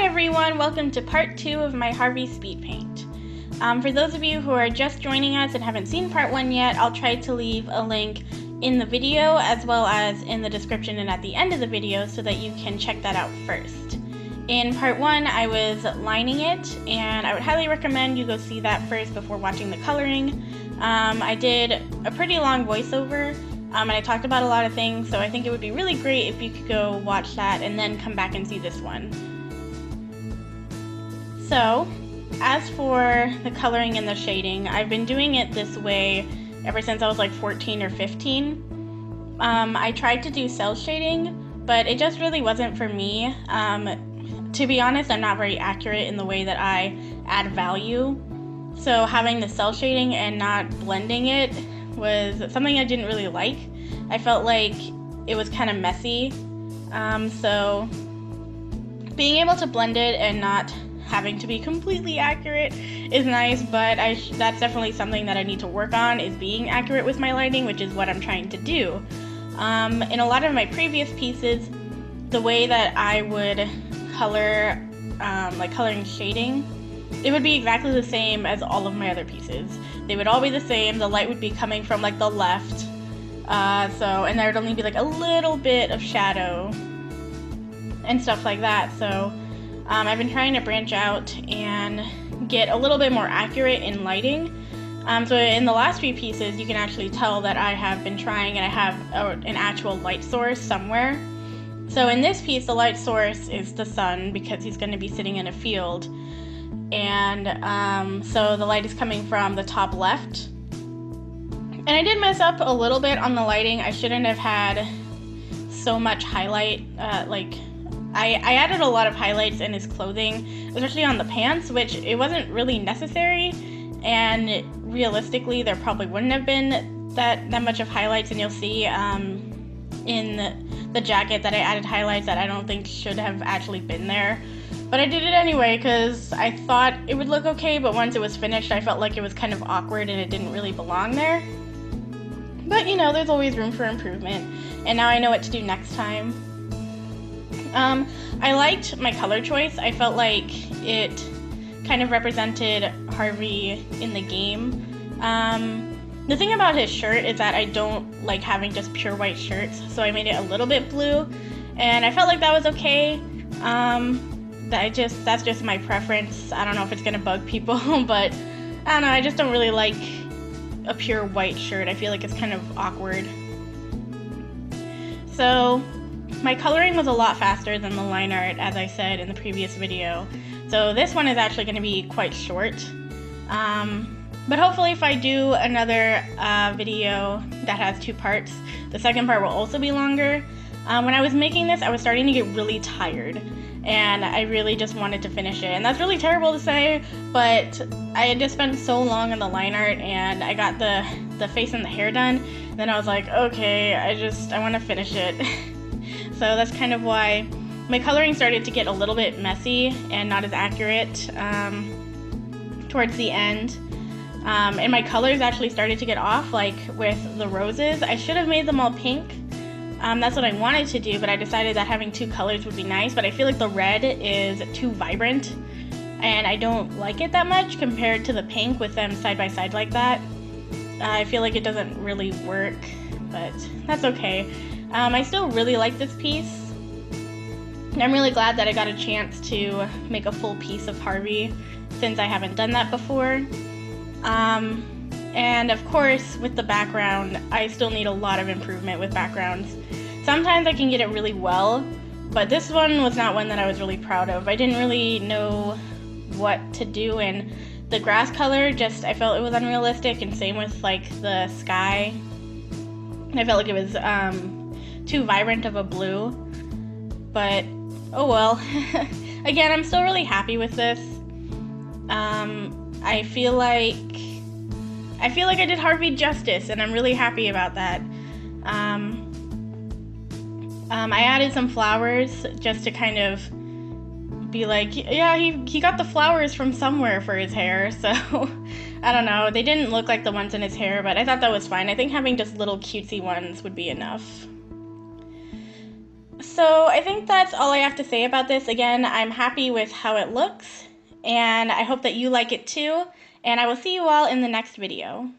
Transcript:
everyone, welcome to part 2 of my Harvey speed paint. For those of you who are just joining us and haven't seen part 1 yet, I'll try to leave a link in the video as well as in the description and at the end of the video so that you can check that out first. In part 1, I was lining it, and I would highly recommend you go see that first before watching the coloring. I did a pretty long voiceover, and I talked about a lot of things, so I think it would be really great if you could go watch that and then come back and see this one. So, as for the coloring and the shading, I've been doing it this way ever since I was like 14 or 15. I tried to do cell shading, but it just really wasn't for me. To be honest, I'm not very accurate in the way that I add value. So having the cell shading and not blending it was something I didn't really like. I felt like it was kind of messy. So being able to blend it and not having to be completely accurate is nice, but that's definitely something that I need to work on, is being accurate with my lighting, which is what I'm trying to do. In a lot of my previous pieces, the way that I would color, like coloring shading, it would be exactly the same as all of my other pieces. They would all be the same. The light would be coming from like the left, and there would only be like a little bit of shadow and stuff like that. So I've been trying to branch out and get a little bit more accurate in lighting. So in the last few pieces, you can actually tell that I have been trying, and I have an actual light source somewhere. So in this piece, the light source is the sun, because he's going to be sitting in a field. And so the light is coming from the top left. And I did mess up a little bit on the lighting. I shouldn't have had so much highlight, I added a lot of highlights in his clothing, especially on the pants, which it wasn't really necessary, and realistically there probably wouldn't have been that much of highlights, and you'll see in the jacket that I added highlights that I don't think should have actually been there. But I did it anyway because I thought it would look okay, but once it was finished I felt like it was kind of awkward and it didn't really belong there. But you know, there's always room for improvement, and now I know what to do next time. I liked my color choice. I felt like it kind of represented Harvey in the game. The thing about his shirt is that I don't like having just pure white shirts, so I made it a little bit blue, and I felt like that was okay. That's just my preference. I don't know if it's gonna bug people, but I don't know, I just don't really like a pure white shirt. I feel like it's kind of awkward. So my coloring was a lot faster than the line art, as I said in the previous video. So this one is actually going to be quite short. But hopefully if I do another video that has 2 parts, the second part will also be longer. When I was making this, I was starting to get really tired, and I really just wanted to finish it. And that's really terrible to say, but I had just spent so long on the line art, and I got the face and the hair done. And then I was like, okay, I want to finish it. So that's kind of why my coloring started to get a little bit messy and not as accurate towards the end. And my colors actually started to get off, like with the roses. I should have made them all pink. That's what I wanted to do, but I decided that having 2 colors would be nice, but I feel like the red is too vibrant, and I don't like it that much compared to the pink with them side by side like that. I feel like it doesn't really work, but that's okay. I still really like this piece. I'm really glad that I got a chance to make a full piece of Harvey, since I haven't done that before. And of course, with the background, I still need a lot of improvement with backgrounds. Sometimes I can get it really well, but this one was not one that I was really proud of. I didn't really know what to do, and the grass color I felt it was unrealistic, and same with like the sky. I felt like it was too vibrant of a blue, but oh well. Again, I'm still really happy with this. I feel like I did Harvey justice, and I'm really happy about that. I added some flowers just to kind of be like, yeah, he got the flowers from somewhere for his hair, so I don't know. They didn't look like the ones in his hair, but I thought that was fine. I think having just little cutesy ones would be enough. So I think that's all I have to say about this. Again, I'm happy with how it looks, and I hope that you like it too, and I will see you all in the next video.